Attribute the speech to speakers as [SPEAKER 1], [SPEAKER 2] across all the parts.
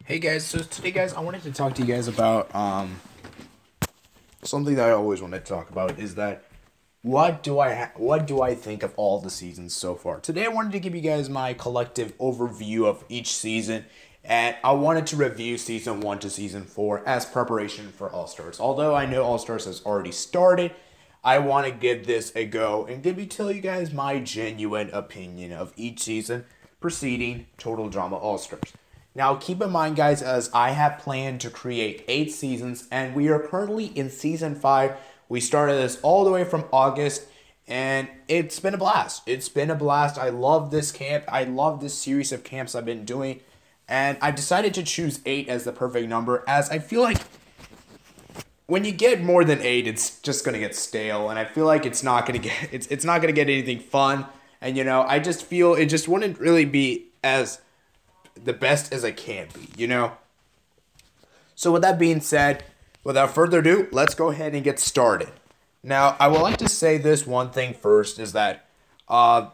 [SPEAKER 1] Hey guys, so today guys, I wanted to talk to you guys about something that I always wanted to talk about is that what do I think of all the seasons so far? Today I wanted to give you guys my collective overview of each season, and I wanted to review season 1 to season 4 as preparation for All-Stars. Although I know All-Stars has already started, I want to give this a go and tell you guys my genuine opinion of each season preceding Total Drama All-Stars. Now, keep in mind, guys, as I have planned to create 8 seasons, and we are currently in Season 5. We started this all the way from August, and it's been a blast. It's been a blast. I love this camp. I love this series of camps I've been doing, and I decided to choose 8 as the perfect number, as I feel like when you get more than 8, it's just going to get stale, and I feel like it's not going to get it's not going to get anything fun, and I just feel it just wouldn't really be as the best as I can be. So with that being said, without further ado, let's go ahead and get started. Now, I would like to say this one thing first is that I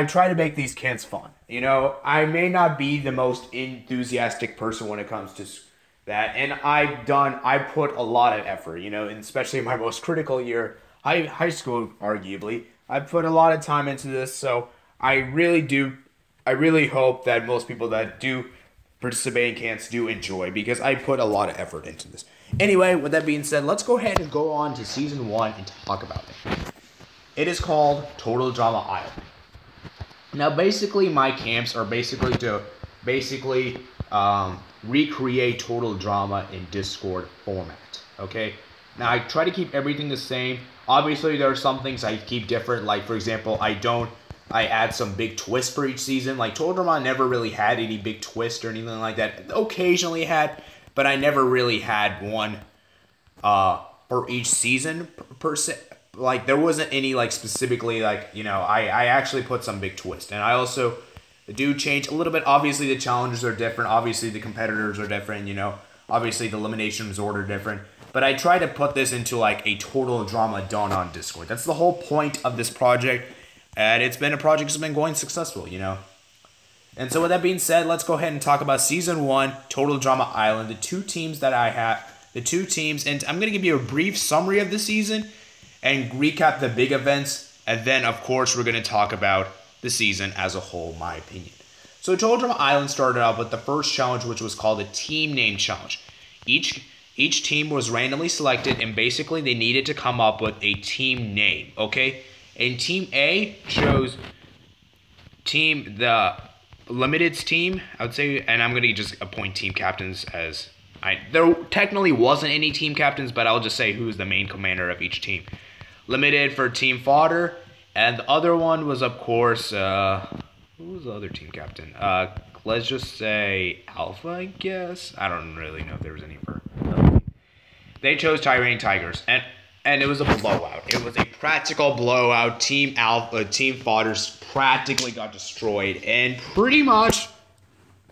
[SPEAKER 1] try to make these camps fun. I may not be the most enthusiastic person when it comes to that, and I put a lot of effort, and especially in my most critical year, high school arguably, I put a lot of time into this, so I really hope that most people that do participate in camps do enjoy, because I put a lot of effort into this. Anyway, with that being said, let's go ahead and go on to Season 1 and talk about it. It is called Total Drama Island. Now, basically, my camps are basically to recreate Total Drama in Discord format, okay? Now, I try to keep everything the same. Obviously, there are some things I keep different, like, for example, I add some big twists for each season. Like, Total Drama never really had any big twist or anything like that. Occasionally had, but I never really had one for each season per se. Like, there wasn't any, like, specifically, like, I actually put some big twist. And I also do change a little bit. Obviously, the challenges are different. Obviously, the competitors are different, Obviously, the eliminations order different. But I try to put this into, like, a Total Drama done on Discord. That's the whole point of this project. And it's been a project that's been going successful, And so with that being said, let's go ahead and talk about Season 1, Total Drama Island. The two teams, and I'm going to give you a brief summary of the season and recap the big events. And then, of course, we're going to talk about the season as a whole, my opinion. So Total Drama Island started out with the first challenge, which was called a Team Name Challenge. Each team was randomly selected, and basically they needed to come up with a team name, okay? And Team A chose the Limited's team, I would say, and I'm going to just appoint team captains as there technically wasn't any team captains, but I'll just say who's the main commander of each team. Limited for Team Fodder, and the other one was, of course, who was the other team captain? Let's just say Alpha, I guess. I don't really know if there was any for. They chose Tyranny Tigers, and it was a blowout. It was a practical blowout. Team Fodders practically got destroyed. And pretty much,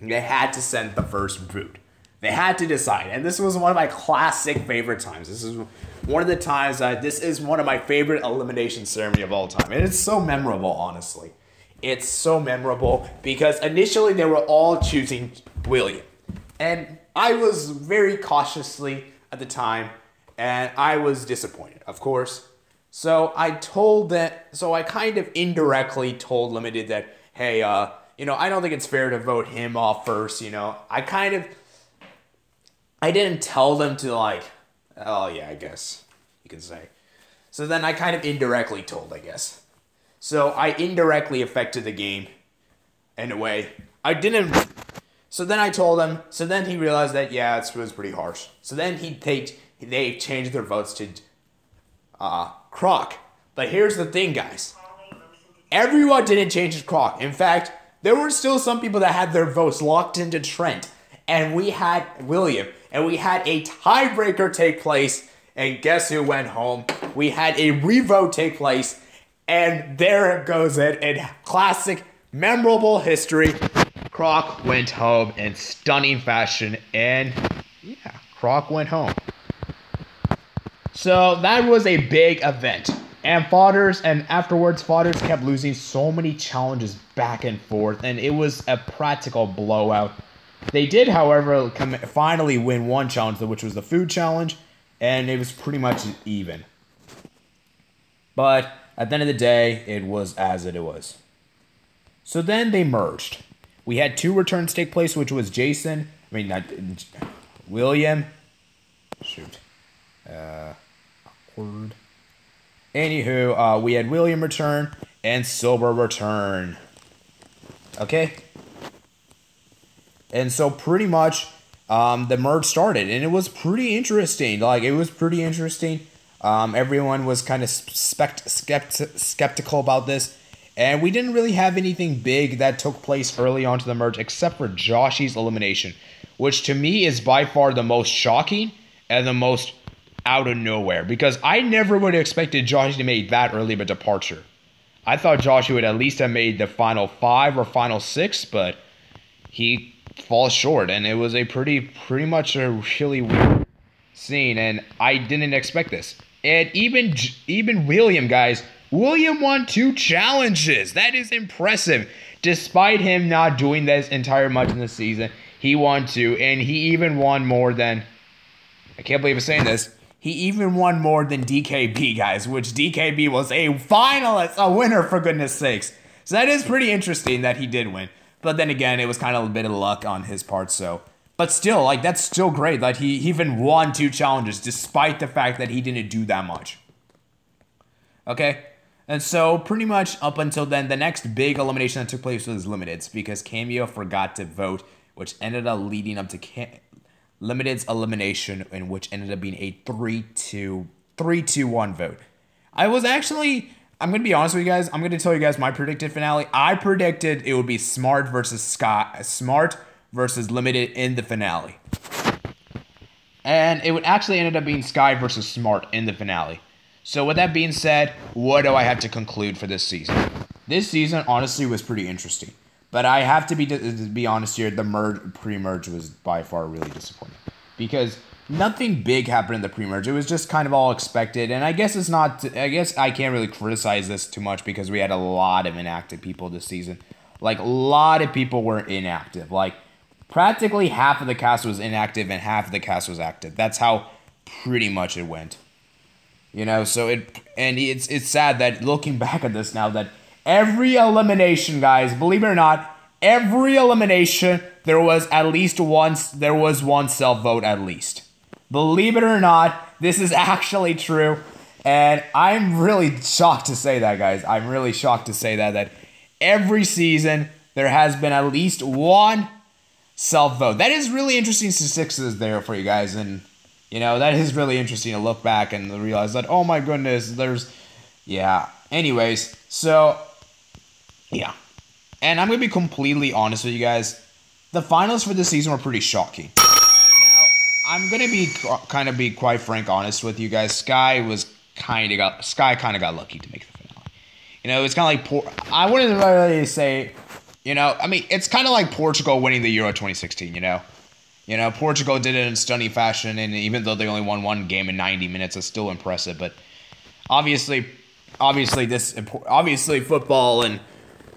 [SPEAKER 1] they had to send the first boot. They had to decide. And this was one of my classic favorite times. This is one of the times this is one of my favorite elimination ceremony of all time. And it's so memorable, honestly. It's so memorable because initially they were all choosing William. And I was very cautiously at the time, and I was disappointed, of course. So I kind of indirectly told Limited that, hey, I don't think it's fair to vote him off first, I didn't tell them to, like, oh yeah, I guess you could say. So then I kind of indirectly told, I guess. So I indirectly affected the game in a way. I didn't. So then I told him. So then he realized that, yeah, it was pretty harsh. So then they changed their votes to Croc. But here's the thing, guys. Everyone didn't change to Croc. In fact, there were still some people that had their votes locked into Trent. And we had William. And we had a tiebreaker take place. And guess who went home? We had a revote take place. And there it goes in classic, memorable history. Croc went home in stunning fashion. And yeah, Croc went home. So that was a big event. And afterwards, Fodders kept losing so many challenges back and forth. And it was a practical blowout. They did, however, finally win one challenge, which was the food challenge, and it was pretty much even. But at the end of the day, it was as it was. So then they merged. We had 2 returns take place, which was William. Shoot. Awkward. Anywho, we had William return and Silver return. Okay? And so pretty much the merge started, and it was pretty interesting. Everyone was kind of skeptical about this, and we didn't really have anything big that took place early on to the merge except for Joshy's elimination, which to me is by far the most shocking and the most out of nowhere, because I never would have expected Joshy to make that early of a departure. I thought Joshy would at least have made the final 5 or final 6, but he falls short, and it was a pretty much a really weird scene, and I didn't expect this. And even William, guys, William won 2 challenges. That is impressive. Despite him not doing this entire much in the season, he won 2, and he even won more than, I can't believe I'm saying this, he even won more than DKB, guys, which DKB was a finalist, a winner, for goodness sakes. So that is pretty interesting that he did win. But then again, it was kind of a bit of luck on his part, so. But still, like, that's still great. Like, he even won 2 challenges, despite the fact that he didn't do that much. Okay? And so, pretty much up until then, the next big elimination that took place was Limited's, because Cameo forgot to vote, which ended up leading up to Limited's elimination, in which ended up being a 3-2-1 vote. I was actually, I'm going to be honest with you guys, I'm going to tell you guys my predicted finale. I predicted it would be Smart versus Limited in the finale. And it would actually ended up being Sky versus Smart in the finale. So with that being said, what do I have to conclude for this season? This season, honestly, was pretty interesting. But I have to be honest here, the pre-merge was by far really disappointing. Because nothing big happened in the pre-merge. It was just kind of all expected. And I guess I can't really criticize this too much because we had a lot of inactive people this season. Like, a lot of people were inactive. Like, practically half of the cast was inactive and half of the cast was active. That's how pretty much it went. You know, so it's sad that looking back at this now that every elimination, guys, believe it or not, every elimination there was one self-vote at least. Believe it or not, this is actually true. And I'm really shocked to say that, guys. I'm really shocked to say that every season there has been at least one self-vote. That is really interesting statistics there for you guys. And, you know, that is really interesting to look back and realize that, oh my goodness, yeah. Anyways, so, yeah. And I'm going to be completely honest with you guys. The finals for this season were pretty shocking. Now, I'm going to be quite frank honest with you guys. Sky kind of got lucky to make the finale. You know, it's kind of like, I wouldn't really say, you know, I mean, it's kind of like Portugal winning the Euro 2016, you know? You know, Portugal did it in stunning fashion, and even though they only won one game in 90 minutes, it's still impressive. But obviously football and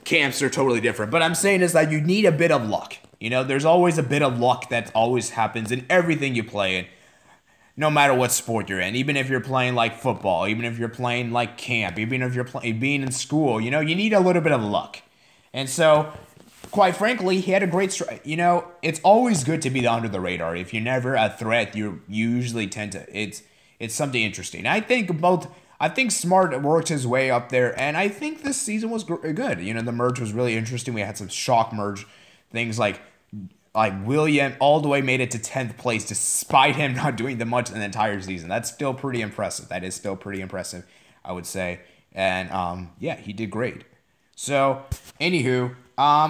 [SPEAKER 1] camps are totally different. But I'm saying is that you need a bit of luck. You know, there's always a bit of luck that always happens in everything you play in, no matter what sport you're in. Even if you're playing like football, even if you're playing like camp, even if you're being in school, you know, you need a little bit of luck. And so, quite frankly, he had a great strike. You know, it's always good to be under the radar. If you're never a threat, you usually tend to. It's something interesting. I think Smart worked his way up there, and I think this season was good. You know, the merge was really interesting. We had some shock merge things like William all the way made it to 10th place despite him not doing that much in the entire season. That's still pretty impressive. That is still pretty impressive, I would say. And yeah, he did great. So, anywho,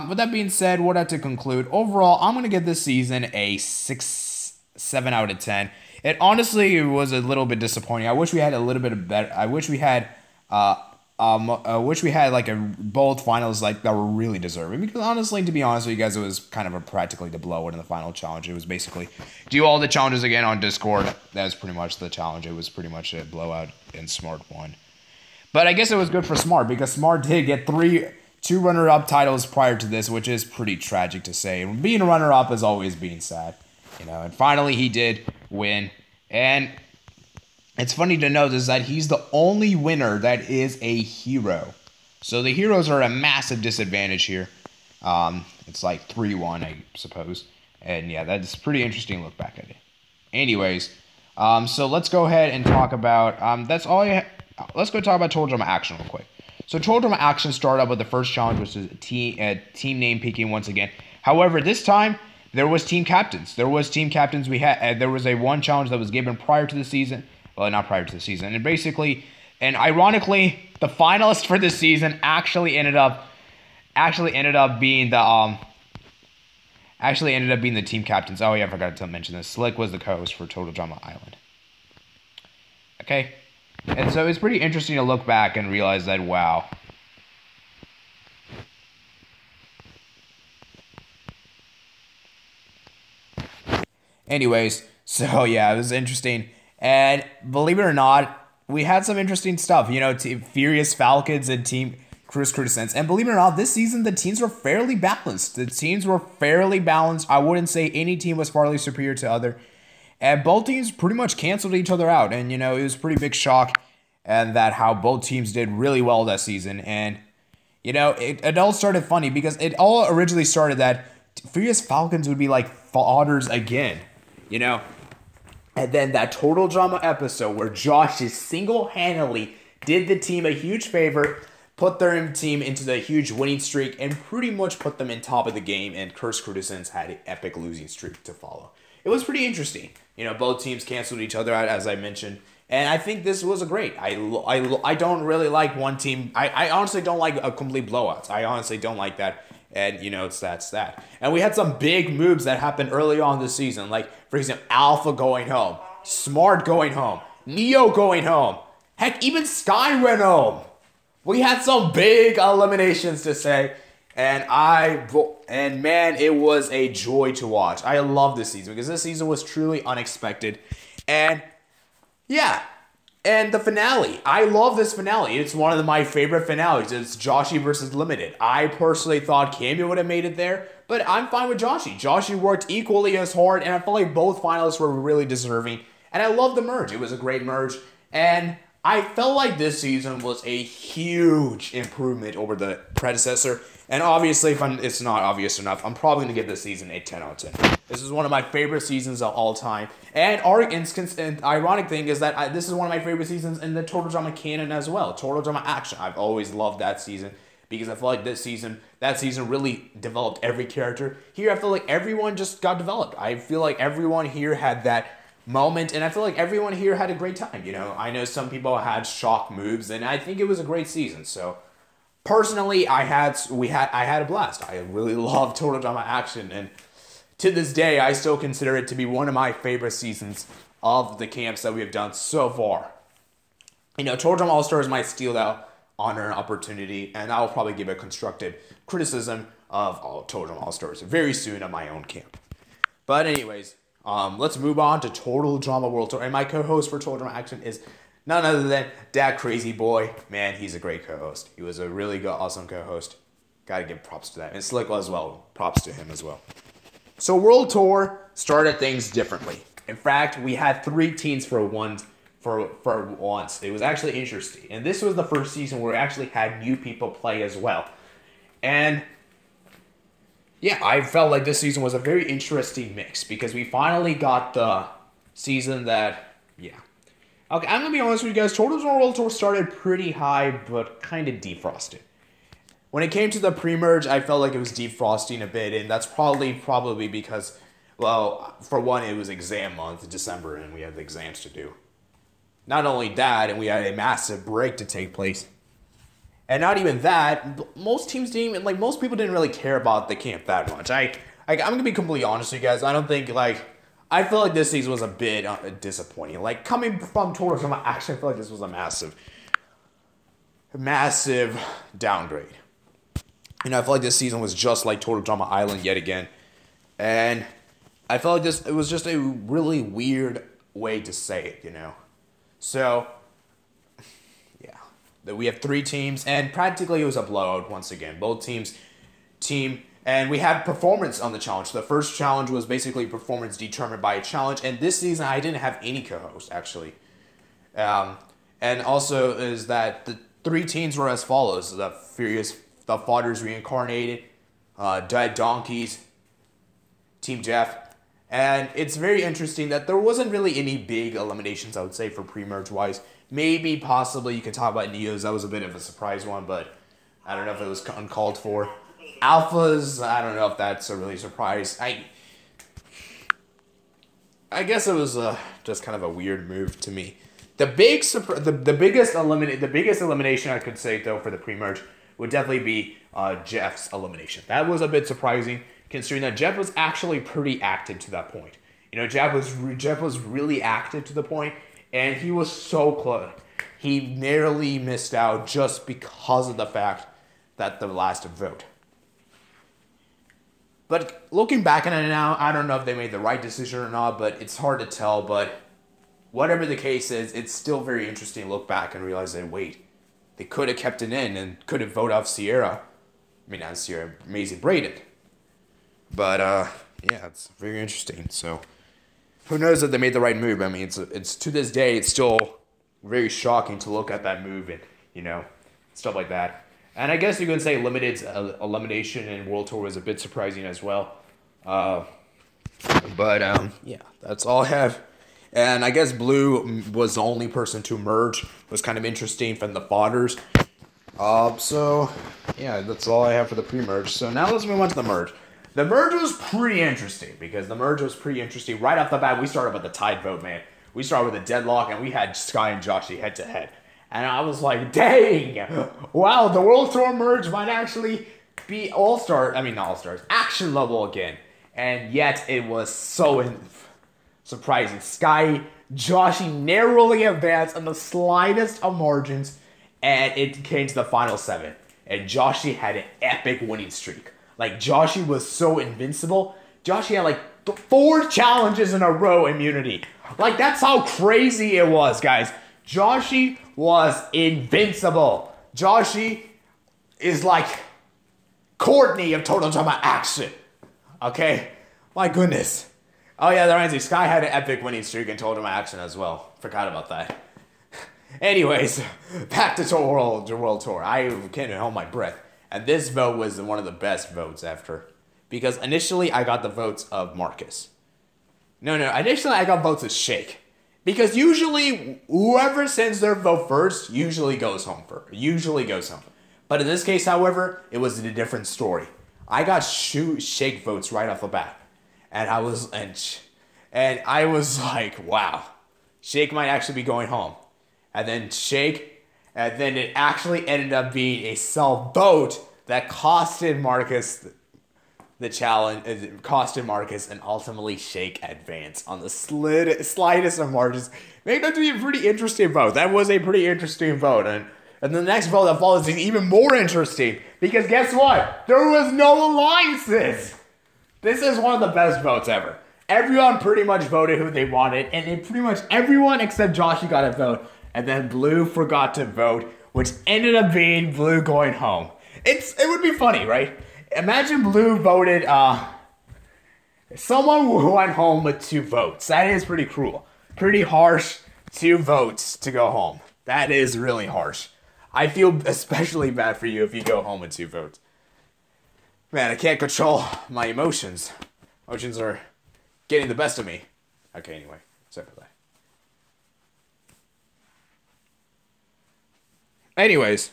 [SPEAKER 1] with that being said, what I have to conclude, overall, I'm going to give this season a 7 out of 10. It honestly was a little bit disappointing. I wish we had a little bit of better. I wish we had like both finals like that were really deserving. Because honestly, to be honest with you guys, it was kind of practically the blowout in the final challenge. It was basically do all the challenges again on Discord. That was pretty much the challenge. It was pretty much a blowout, and Smart won. But I guess it was good for Smart because Smart did get 2 runner-up titles prior to this, which is pretty tragic to say. Being a runner-up is always being sad, and finally he did win. And it's funny to note is that he's the only winner that is a hero. So the heroes are a massive disadvantage here. It's like 3-1, I suppose. And yeah, that's pretty interesting to look back at it. Anyways, so let's go ahead and talk about, let's go talk about Total Drama Action real quick. So Total Drama Action started up with the first challenge, which is team name picking once again. However, this time, there was team captains. There was a one challenge that was given prior to the season. Well, not prior to the season. And basically, and ironically, the finalist for this season actually ended up being the team captains. Oh yeah, I forgot to mention this. Slick was the co-host for Total Drama Island. Okay. And so it's pretty interesting to look back and realize that, wow. Anyways, so yeah, it was interesting. And believe it or not, we had some interesting stuff. Team Furious Falcons and Team Chris Cruisens. And believe it or not, this season, the teams were fairly balanced. I wouldn't say any team was farly superior to other. And both teams pretty much canceled each other out. And, it was a pretty big shock. And that how both teams did really well that season. And, it all started funny because it all originally started that Furious Falcons would be like fathers again, And then that Total Drama episode where Josh just single-handedly did the team a huge favor, put their team into the huge winning streak, and pretty much put them in top of the game, and Curse Cruisens had an epic losing streak to follow. It was pretty interesting. Both teams canceled each other out, as I mentioned. And I think this was a great. I don't really like one team. I honestly don't like a complete blowouts. I honestly don't like that. And, that's that. And we had some big moves that happened early on this season. Like, for example, Alpha going home. Smart going home. Neo going home. Heck, even Sky went home. We had some big eliminations to say. And man, it was a joy to watch. I love this season because this season was truly unexpected. And yeah, and the finale. I love this finale. It's one of my favorite finales. It's Joshi versus Limited. I personally thought Cameo would have made it there, but I'm fine with Joshi. Joshi worked equally as hard, and I felt like both finalists were really deserving. And I love the merge. It was a great merge, and I felt like this season was a huge improvement over the predecessor. And obviously, if it's not obvious enough, I'm probably going to give this season a 10 out of 10. This is one of my favorite seasons of all time. And ironic thing is that this is one of my favorite seasons in the Total Drama canon as well. Total Drama Action. I've always loved that season because I feel like that season really developed every character. Here, I feel like everyone just got developed. I feel like everyone here had that moment, and I feel like everyone here had a great time. I know some people had shock moves, and I think it was a great season. So personally, I had a blast. I really love Total Drama Action, and to this day, I still consider it to be one of my favorite seasons of the camps that we have done so far. Total Drama All-Stars might steal that honor and opportunity, and I will probably give a constructive criticism of Total Drama All-Stars very soon on my own camp. But anyways, let's move on to Total Drama World Tour, and my co-host for Total Drama Action is none other than that crazy boy. Man, he's a great co-host. He was a really good, awesome co-host. Gotta give props to that. And Slick as well. Props to him as well. So World Tour started things differently. In fact, we had 3 teams for once. It was actually interesting. And this was the first season where we actually had new people play as well. And yeah, I felt like this season was a very interesting mix because we finally got the season that, yeah. Okay, I'm going to be honest with you guys. Total Drama World Tour started pretty high, but kind of defrosted. When it came to the pre-merge, I felt like it was defrosting a bit, and that's probably because, well, for one, it was exam month, December, and we had the exams to do. Not only that, and we had a massive break to take place. And not even that, most teams didn't even, most people didn't really care about the camp that much. I'm going to be completely honest with you guys. I don't think, I feel like this season was a bit disappointing. Coming from Total Drama Action, I feel like this was a massive downgrade. I feel like this season was just like Total Drama Island yet again. And I felt like it was just a really weird way to say it, So, yeah. That we have 3 teams, and practically it was a blowout once again. Both teams, and we had performance on the challenge. The first challenge was basically performance determined by a challenge, and this season I didn't have any co-host actually. And also is that the 3 teams were as follows: the Fodders Reincarnated, Dead Donkeys, Team Jeff. And it's very interesting that there wasn't really any big eliminations, I would say, for pre-merge wise. Maybe, possibly, you could talk about Neos. That was a bit of a surprise one, but I don't know if it was uncalled for. Alphas, I don't know if that's a really surprise. I guess it was just kind of a weird move to me. The biggest elimination I could say, though, for the pre-merge would definitely be Jeff's elimination. That was a bit surprising, considering that Jeff was actually pretty active to that point. You know, Jeff was really active to the point, and he was so close. He narrowly missed out just because of the fact that the last vote. But looking back on it now, I don't know if they made the right decision or not, but it's hard to tell. But whatever the case is, it's still very interesting to look back and realize that, wait, they could have kept it in and could have voted off Sierra. I mean, not Sierra, Amazing Braden. But, yeah, it's very interesting. So, who knows if they made the right move? I mean, it's to this day, it's still very shocking to look at that move and, you know, stuff like that. And I guess you can say Limited's elimination in World Tour was a bit surprising as well. Yeah, that's all I have. And I guess Blue was the only person to merge. It was kind of interesting from the Fodders. So, yeah, that's all I have for the pre-merge. So now let's move on to the merge. The merge was pretty interesting right off the bat. We started with the tied vote, man. We started with a deadlock, and we had Sky and Joshy head-to-head. And I was like, dang, wow, the World Tour merge might actually be action level again. And yet, it was so surprising. Sky, Joshy narrowly advanced on the slightest of margins, and it came to the final 7. And Joshy had an epic winning streak. Like, Joshy was so invincible. Joshy had, like, 4 challenges in a row immunity. Like, that's how crazy it was, guys. Joshy was invincible. Joshy is like Courtney of Total Drama Action. Okay? My goodness. Oh, yeah, that reminds me. Sky had an epic winning streak in Total Drama Action as well. Forgot about that. Anyways, back to World Tour. I can't hold my breath. And this vote was one of the best votes after. Because initially, I got the votes of Marcus. No, initially I got votes of Shake. Because usually, whoever sends their vote first usually goes home. But in this case, however, it was a different story. I got Shake votes right off the bat. And I was like, wow. Shake might actually be going home. And then it actually ended up being a self-vote that costed Marcus the challenge. It costed Marcus and ultimately Shake advance on the slightest of margins. Made that to be a pretty interesting vote. That was a pretty interesting vote. And the next vote that follows is even more interesting. Because guess what? There was no alliances. This is one of the best votes ever. Everyone pretty much voted who they wanted. And pretty much everyone except Joshy got a vote. And then Blue forgot to vote, which ended up being Blue going home. It would be funny, right? Imagine Blue voted someone who went home with 2 votes. That is pretty cruel. Pretty harsh. 2 votes to go home. That is really harsh. I feel especially bad for you if you go home with 2 votes. Man, I can't control my emotions. Emotions are getting the best of me. Okay, anyway. Sorry for that. Anyways.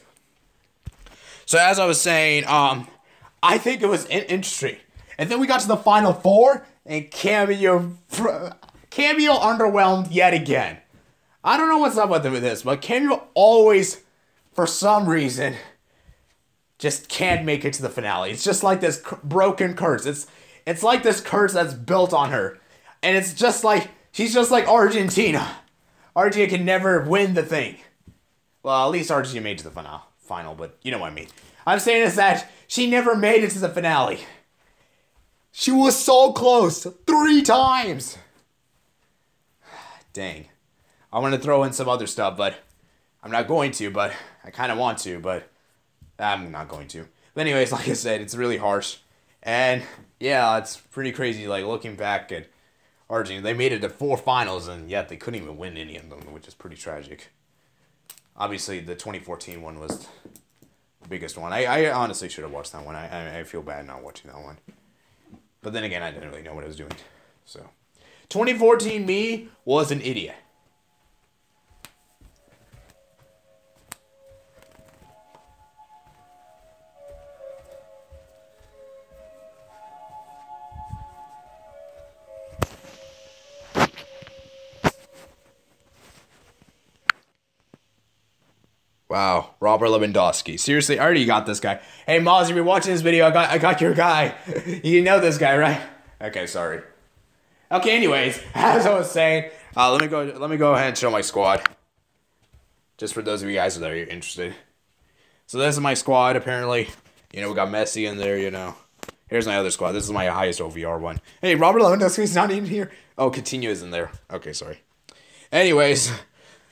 [SPEAKER 1] So as I was saying, I think it was interesting. And then we got to the final 4, and Cameo underwhelmed yet again. I don't know what's up with this, but Cameo always, for some reason, just can't make it to the finale. It's just like this broken curse. It's like this curse that's built on her. And it's just like, she's just like Argentina. Argentina can never win the thing. Well, at least Argentina made it to the final, but you know what I mean. I'm saying is that she never made it to the finale. She was so close 3 times. Dang. I want to throw in some other stuff, but I'm not going to, but I kind of want to, but I'm not going to. But anyways, like I said, it's really harsh. And yeah, it's pretty crazy, like, looking back at Argentina. They made it to 4 finals, and yet they couldn't even win any of them, which is pretty tragic. Obviously, the 2014 one was the biggest one. I honestly should have watched that one. I feel bad not watching that one. But then again, I didn't really know what I was doing. So, 2014 me was an idiot. Wow, Robert Lewandowski. Seriously, I already got this guy. Hey, Moz, if you're watching this video, I got your guy. You know this guy, right? Okay, sorry. Okay, anyways, as I was saying, let me go ahead and show my squad. Just for those of you guys that are interested. So this is my squad, apparently. You know, we got Messi in there, you know. Here's my other squad. This is my highest OVR one. Hey, Robert Lewandowski's not in here. Oh, Coutinho is in there. Okay, sorry. Anyways,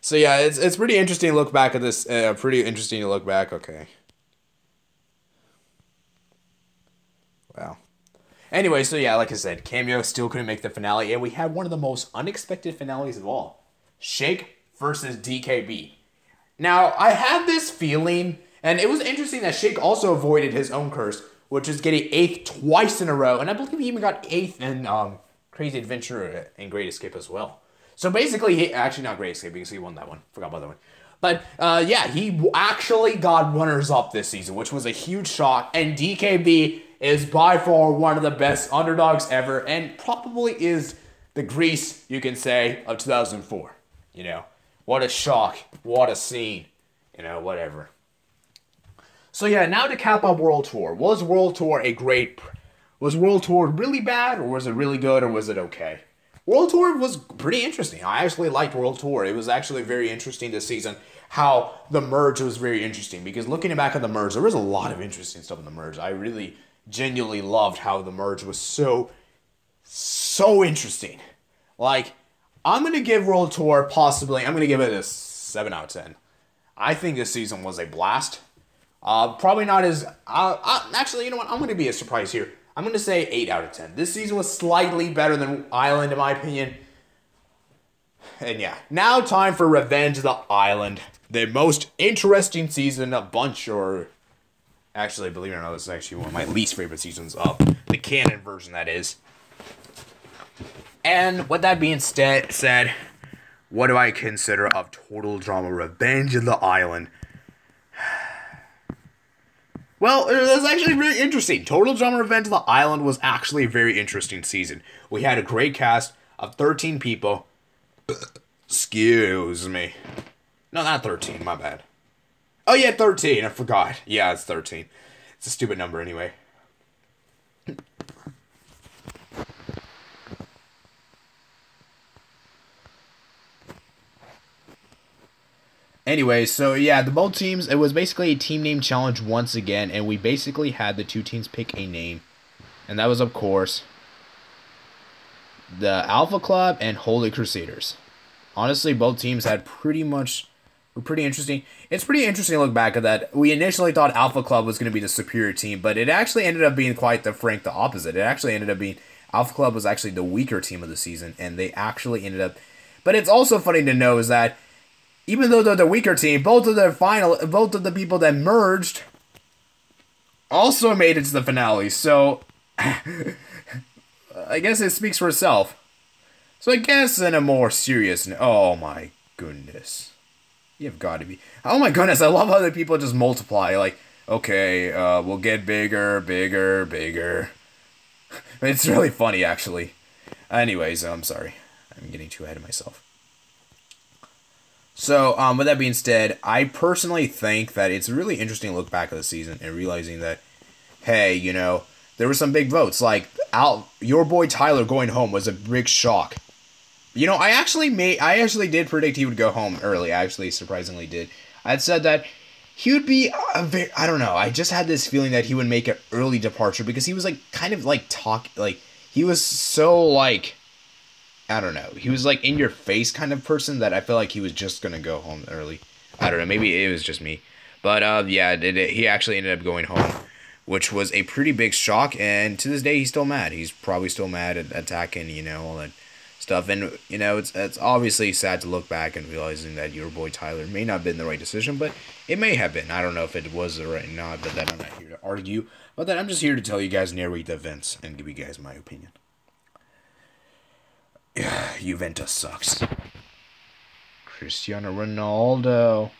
[SPEAKER 1] so yeah, it's pretty interesting to look back at this. Okay. Wow. Anyway, so yeah, like I said, Cameo still couldn't make the finale, and we had one of the most unexpected finales of all. Sheikh versus DKB. Now, I had this feeling, and it was interesting that Sheikh also avoided his own curse, which is getting 8th twice in a row, and I believe he even got 8th in Crazy Adventure and Great Escape as well. So basically, actually not Great Escape because he won that one. Forgot about that one. But yeah, he actually got runners-up this season, which was a huge shock, and DKB is by far one of the best underdogs ever, and probably is the Greece, you can say, of 2004. You know, what a shock, what a scene, you know, whatever. So yeah, now to cap up World Tour. Was World Tour really bad, or was it really good, or was it okay? World Tour was pretty interesting. I actually liked World Tour. It was actually very interesting this season. How the merge was very interesting, because looking back at the merge, there was a lot of interesting stuff in the merge. I really genuinely loved how the merge was so interesting. Like, I'm going to give World Tour I'm going to give it a 7 out of 10. I think this season was a blast. Probably not as, actually, you know what, I'm going to be a surprise here. I'm going to say 8 out of 10. This season was slightly better than Island, in my opinion. And yeah, now time for Revenge of the Island. The most interesting season, actually, believe it or not, this is actually one of my least favorite seasons of the canon version, that is. And with that being said, what do I consider of Total Drama Revenge of the Island? Well, it was actually very interesting. Total Drama Revenge of the Island was actually a very interesting season. We had a great cast of 13 people. Excuse me. No, not 13, my bad. Oh yeah, 13, I forgot. Yeah, it's 13. It's a stupid number anyway. Anyway, so yeah, the both teams, it was basically a team name challenge once again, and we basically had the two teams pick a name. And that was, of course, the Alpha Club and Holy Crusaders. Honestly, both teams had pretty interesting. It's pretty interesting to look back at that. We initially thought Alpha Club was going to be the superior team, but it actually ended up being quite the opposite. It actually ended up being Alpha Club was actually the weaker team of the season, and they actually ended up. But it's also funny to know is that even though they're the weaker team, both of the people that merged also made it to the finale. So I guess it speaks for itself. So I guess in a more serious, oh my goodness. You've got to be. Oh my goodness, I love how the people just multiply. Like, okay, we'll get bigger. It's really funny, actually. Anyways, I'm sorry. I'm getting too ahead of myself. So, with that being said, I personally think that it's really interesting to look back at the season and realizing that, hey, you know, there were some big votes. Like, your boy Tyler going home was a big shock. You know, I actually did predict he would go home early. I actually surprisingly did. I had said that he would be I don't know. I just had this feeling that he would make an early departure because he was like kind of like he was so like, I don't know. He was like in your face kind of person that I feel like he was just going to go home early. I don't know. Maybe it was just me. But yeah, he actually ended up going home, which was a pretty big shock. And to this day, he's still mad. He's probably still mad at attacking, all that stuff. And it's obviously sad to look back and realizing that your boy Tyler may not have been the right decision, but it may have been. I don't know if it was the right or not, but that I'm not here to argue. But that I'm just here to tell you guys, narrate the events, and give you guys my opinion. Juventus sucks. Cristiano Ronaldo.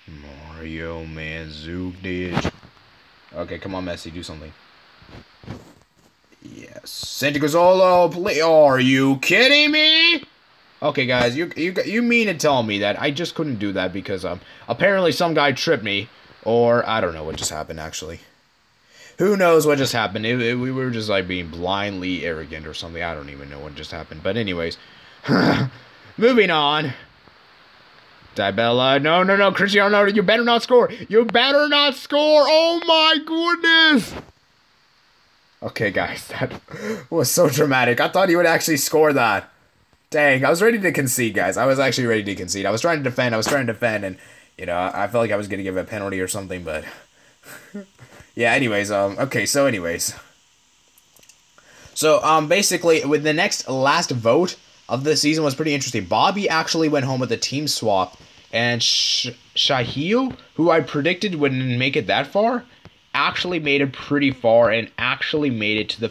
[SPEAKER 1] Mario Mandzukic. Okay, come on, Messi, do something. Yes, Santi Cazorla, play. Are you kidding me? Okay, guys, you mean to tell me that I just couldn't do that because apparently some guy tripped me, or I don't know what just happened actually. Who knows what just happened? We were just like being blindly arrogant or something. I don't even know what just happened. But anyways, moving on. Dybala, no, Cristiano, you better not score. You better not score. Oh my goodness. Okay, guys, that was so dramatic. I thought he would actually score that. Dang, I was ready to concede, guys. I was actually ready to concede. I was trying to defend, and, I felt like I was going to give a penalty or something, but... yeah, anyways, okay, so anyways. So, basically, with the last vote of the season was pretty interesting. Bobby actually went home with a team swap, and Shahil, who I predicted wouldn't make it that far, actually made it pretty far and actually made it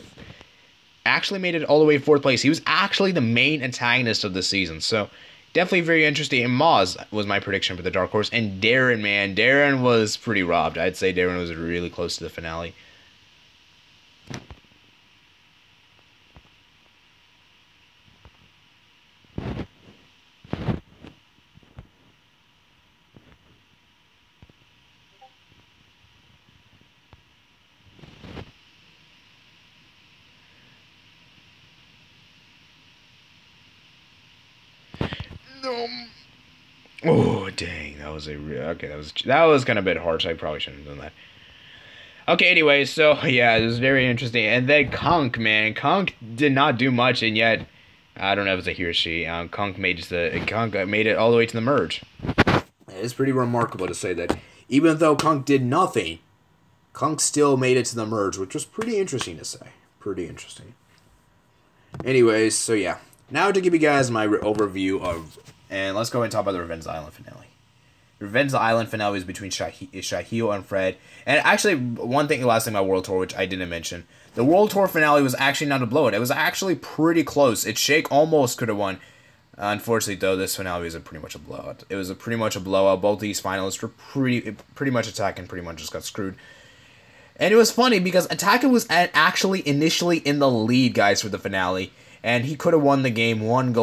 [SPEAKER 1] all the way to 4th place. He was actually the main antagonist of the season. So definitely very interesting. And Moz was my prediction for the Dark Horse. And Darren, man, Darren was pretty robbed. I'd say Darren was really close to the finale. Oh dang, that was okay. That was kind of a bit harsh. I probably shouldn't have done that. Okay, anyways, so yeah, it was very interesting. And then Kunk, man, Kunk did not do much, and yet I don't know if it's a he or she. Kunk made it all the way to the merge. It's pretty remarkable to say that even though Kunk did nothing, Kunk still made it to the merge, which was pretty interesting to say. Pretty interesting. Anyways, so yeah. Now to give you guys my overview of... And let's go and talk about the Revenge Island finale. The Revenge Island finale was between Shahil and Fred. And actually, last thing about World Tour, which I didn't mention. The World Tour finale was actually not a blowout. It was actually pretty close. Shake almost could have won. Unfortunately, though, this finale was pretty much a blowout. It was pretty much a blowout. Both these finalists were pretty much attacking, pretty much just got screwed. And it was funny because Attacker was actually initially in the lead, guys, for the finale. And he could have won the game 1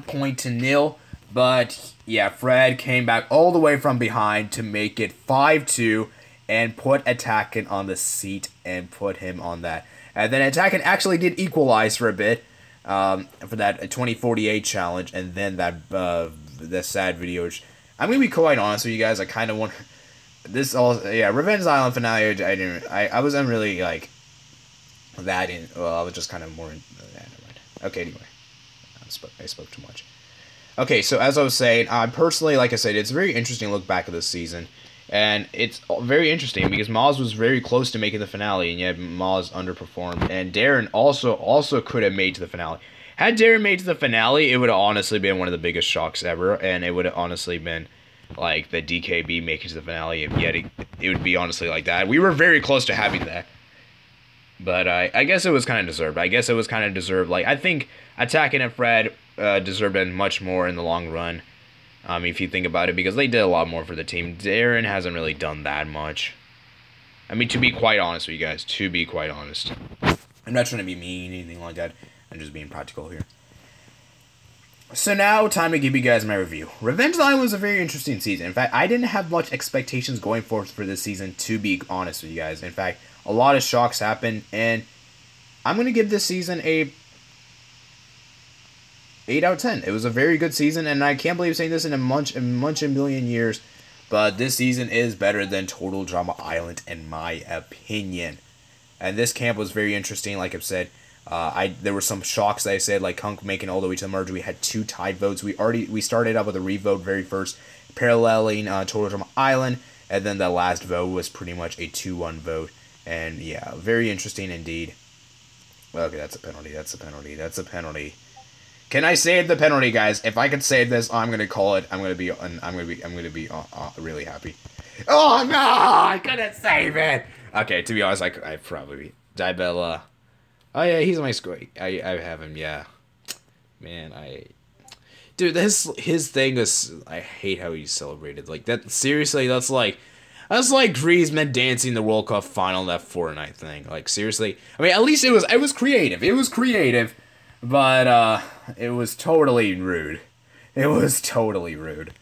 [SPEAKER 1] point to nil. But, yeah, Fred came back all the way from behind to make it 5-2 and put Attacken on the seat and put him on that. And then Attacken actually did equalize for a bit for that 2048 challenge. And then that sad video, which I'm going to be quite honest with you guys. I kind of want... This all... Yeah, Revenge Island finale, I wasn't really, like... that in... Well, I was just kind of more... Okay, anyway. I spoke too much. Okay, so as I was saying, personally, like I said, it's a very interesting look back at this season. And it's very interesting because Maz was very close to making the finale, and yet Maz underperformed. And Darren also could have made to the finale. Had Darren made to the finale, it would have honestly been one of the biggest shocks ever. And it would have honestly been like the DKB making to the finale. Yet it would be honestly like that. We were very close to having that. But I guess it was kind of deserved. Like, I think Attacken and Fred deserved it much more in the long run. If you think about it, because they did a lot more for the team. Darren hasn't really done that much. I mean, to be quite honest with you guys, I'm not trying to be mean, anything like that. I'm just being practical here. So now, time to give you guys my review. Revenge Island was a very interesting season. In fact, I didn't have much expectations going forth for this season, to be honest with you guys. In fact, a lot of shocks happened, and I'm going to give this season a 8 out of 10. It was a very good season, and I can't believe saying this in a million years, but this season is better than Total Drama Island, in my opinion. And this camp was very interesting, like I've said. There were some shocks that I said, like Hunk making all the way to the merge. We had 2 tied votes. We started out with a revote very first, paralleling Total Drama Island, and then the last vote was pretty much a 2-1 vote. And yeah, very interesting indeed. Okay, that's a penalty. That's a penalty. That's a penalty. Can I save the penalty, guys? If I can save this, I'm gonna call it. I'm gonna be really happy. Oh no! I couldn't save it. Okay, to be honest, I probably Dybella. Oh yeah, he's my score. I have him. Yeah, man, dude, his thing is. I hate how he's celebrated like that. Seriously, that's like Griezmann dancing the World Cup final in that Fortnite thing. Like seriously, I mean, at least it was creative. It was creative. But, it was totally rude. It was totally rude.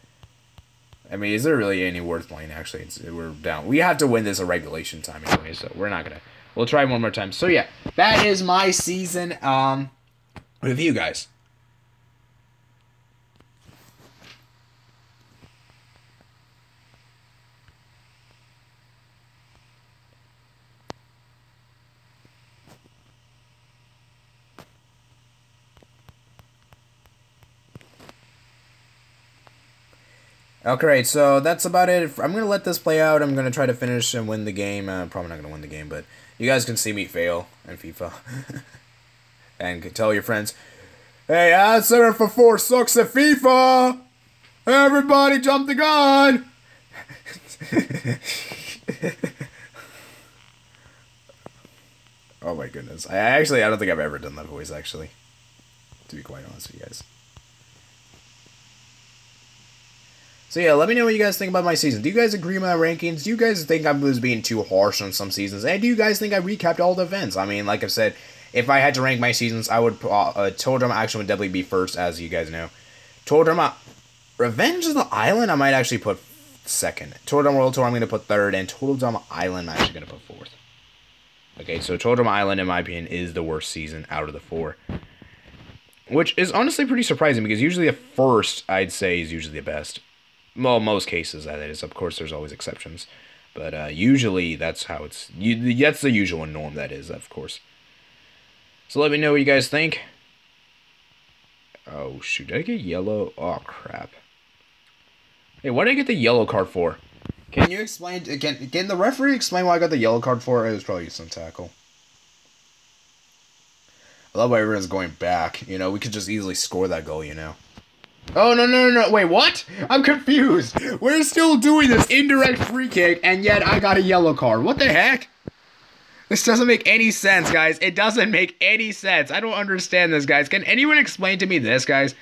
[SPEAKER 1] I mean, is there really any worth playing, actually? We're down. We have to win this a regulation time anyway, so we're not gonna... We'll try one more time. So, yeah, that is my season, review, guys. Okay, so that's about it. I'm going to let this play out. I'm going to try to finish and win the game. Probably not going to win the game, but you guys can see me fail in FIFA. And tell your friends, hey, S1-S4 sucks at FIFA! Everybody jump the gun! Oh my goodness. I don't think I've ever done that voice, actually. To be quite honest with you guys. So yeah, let me know what you guys think about my season. Do you guys agree with my rankings? Do you guys think I was being too harsh on some seasons? And do you guys think I recapped all the events? I mean, like I said, if I had to rank my seasons, I would Total Drama Action would definitely be first, as you guys know. Total Drama Revenge of the Island, I might actually put second. Total Drama World Tour, I'm going to put third. And Total Drama Island, I'm actually going to put fourth. Okay, so Total Drama Island, in my opinion, is the worst season out of the 4. Which is honestly pretty surprising, because usually the first, I'd say, is usually the best. Well, most cases, that is. Of course, there's always exceptions. But usually, that's how it's... That's the usual norm, that is, of course. So let me know what you guys think. Oh, shoot. Did I get yellow? Oh, crap. Hey, what did I get the yellow card for? Can you explain... Can the referee explain why I got the yellow card for? It was probably some tackle. I love why everyone's going back. You know, we could just easily score that goal, you know. Oh, no. Wait, what? I'm confused. We're still doing this indirect free kick, and yet I got a yellow card. What the heck? This doesn't make any sense, guys. It doesn't make any sense. I don't understand this, guys. Can anyone explain to me this, guys?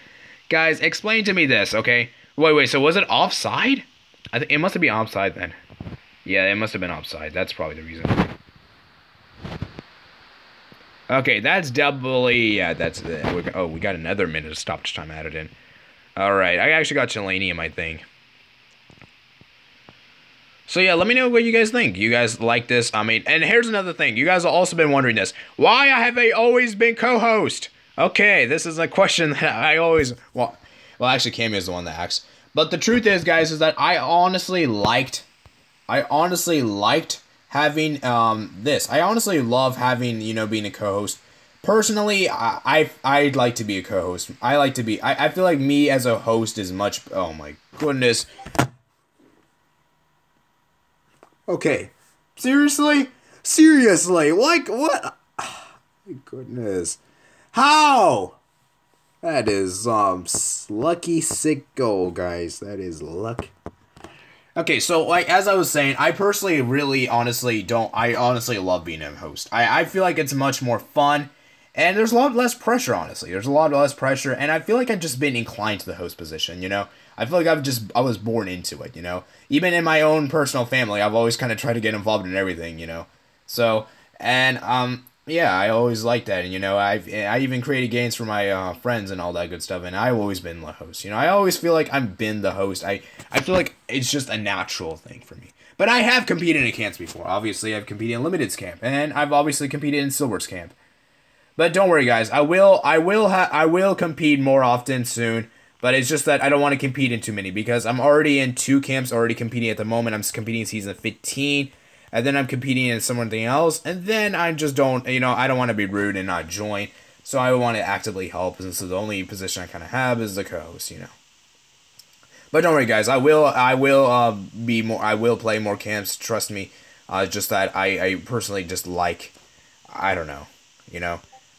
[SPEAKER 1] Guys, explain to me this, okay? Wait, so was it offside? I think it must have been offside then. Yeah, it must have been offside. That's probably the reason. Okay, that's doubly... Yeah, that's... oh, we got another minute of stoppage time added in. Alright, I actually got Chelani in my thing. So yeah, let me know what you guys think. You guys like this? I mean, and here's another thing. You guys have also been wondering this. Why have I always been co-host? Okay, this is a question that I always... Well, actually, Cammy is the one that asks. But the truth is, guys, is that I honestly liked having this. I honestly love having, you know, being a co-host. Personally, I'd like to be a co-host. I feel like me as a host is much... Oh my goodness. Okay. Seriously? Like, what? My goodness. How? That is, lucky sick goal, guys. That is luck. Okay, so, like, as I was saying, I personally really honestly love being a host. I feel like it's much more fun. And there's a lot less pressure, honestly. There's a lot less pressure, and I feel like I've just been inclined to the host position, you know? I feel like I was born into it, you know? Even in my own personal family, I've always kind of tried to get involved in everything, you know? So, and, yeah, I always liked that, and, you know, I even created games for my, friends and all that good stuff, and I've always been the host, you know? I always feel like I've been the host. I feel like it's just a natural thing for me. But I have competed in camps before. Obviously, I've competed in Limited's camp, and I've obviously competed in Silver's camp. But don't worry, guys. I will compete more often soon. But it's just that I don't want to compete in too many because I'm already in 2 camps, already competing at the moment. I'm competing in season 15, and then I'm competing in something else, and then I just don't, I don't want to be rude and not join, so I want to actively help, and so the only position I kind of have is the co-host, But don't worry, guys. I will play more camps. Trust me. Just that I personally just like, I don't know,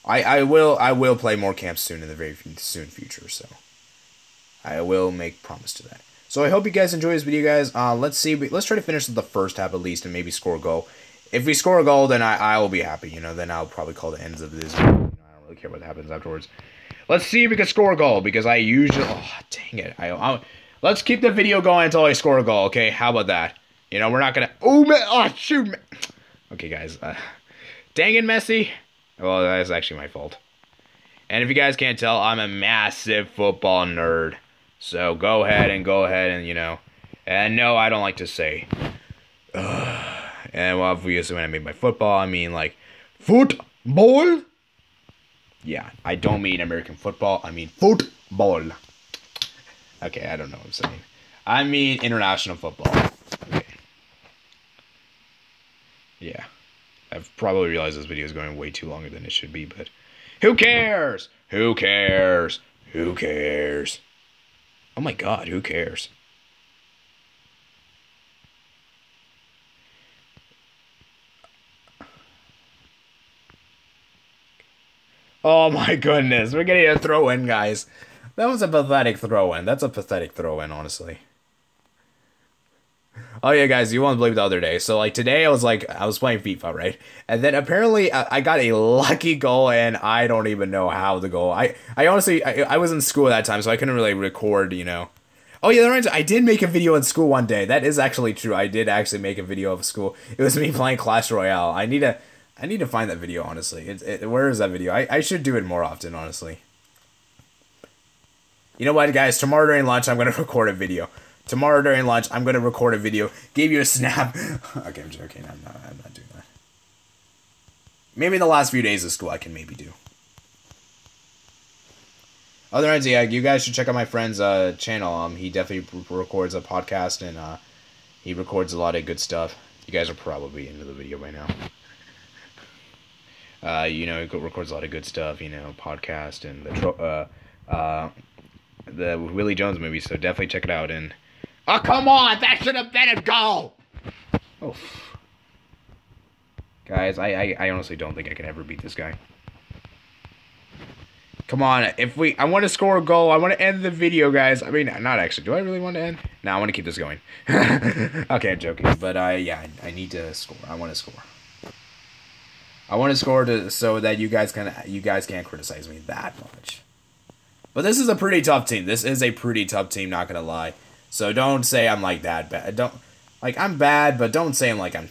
[SPEAKER 1] I will play more camps soon in the very soon future. So I will make promise to that. So I hope you guys enjoy this video, guys. Let's try to finish the first half at least and maybe score a goal. If we score a goal, then I will be happy. Then I'll probably call the ends of this video. I don't really care what happens afterwards. Let's see if we can score a goal because I usually. Oh, dang it! Let's keep the video going until I score a goal. Okay, how about that? We're not gonna. Oh man! Oh shoot! Man. Okay, guys. Dang it, Messi. Well, that's actually my fault. And if you guys can't tell, I'm a massive football nerd. So go ahead and and no, I don't like to say. And well, obviously when I mean by football, I mean like football. Yeah, I don't mean American football. I mean football. Okay, I don't know what I'm saying. I mean international football. Okay. Yeah. I've probably realized this video is going way too longer than it should be, but who cares? Who cares? Who cares? Oh my god, who cares? Oh my goodness, we're getting a throw-in, guys. That was a pathetic throw-in. That's a pathetic throw-in, honestly. Oh yeah, guys, you won't believe the other day. So like today I was playing FIFA, right? And then apparently I got a lucky goal and I don't even know how the goal. I honestly I was in school at that time, so I couldn't really record, Oh yeah, I did make a video in school one day. That is actually true. I did actually make a video of school. It was me playing Clash Royale. I need to find that video, honestly. Where is that video? I should do it more often, honestly. You know what, guys? Tomorrow during lunch, I'm going to record a video. Tomorrow during lunch, I'm going to record a video. Give you a snap. Okay, I'm joking. I'm not doing that. Maybe in the last few days of school, I can maybe do. Otherwise, yeah, you guys should check out my friend's channel. He definitely records a podcast, and he records a lot of good stuff. You guys are probably into the video by now. He records a lot of good stuff, podcast and the Willie Jones movie, so definitely check it out. And oh, come on, that should have been a goal. Oh, guys, I honestly don't think I can ever beat this guy. Come on, I want to score a goal. I want to end the video, guys. I mean, not actually. Do I really want to end? No, I want to keep this going. Okay, I'm joking, but yeah, I need to score. I want to score. I want to score so that you guys can't criticize me that much. But this is a pretty tough team. This is a pretty tough team, not gonna lie. So don't say I'm like that bad. I'm bad, but don't say I'm like I'm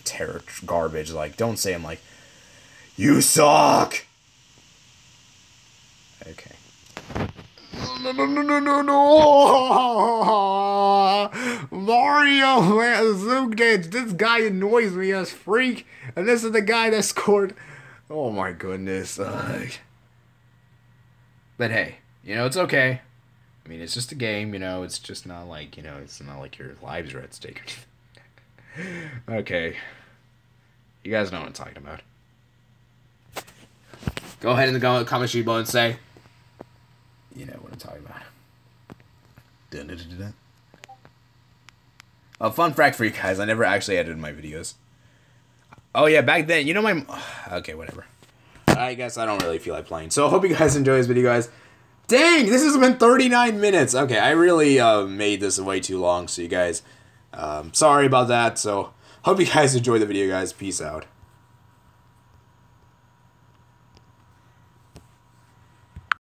[SPEAKER 1] garbage. Like, don't say I'm like, you suck. Okay. No. Mario, man, this guy annoys me as freak. And this is the guy that scored. Oh my goodness. But hey. It's okay. I mean, it's just a game, it's just not like, it's not like your lives are at stake. Okay. You guys know what I'm talking about. Go ahead in the comment sheet below and say, you know what I'm talking about. A fun fact for you guys, I never actually edited my videos. Oh yeah, back then, okay, whatever. I guess I don't really feel like playing. So I hope you guys enjoy this video, guys. Dang, this has been 39 minutes. Okay, I really made this way too long, so you guys, sorry about that. So, hope you guys enjoy the video, guys. Peace out.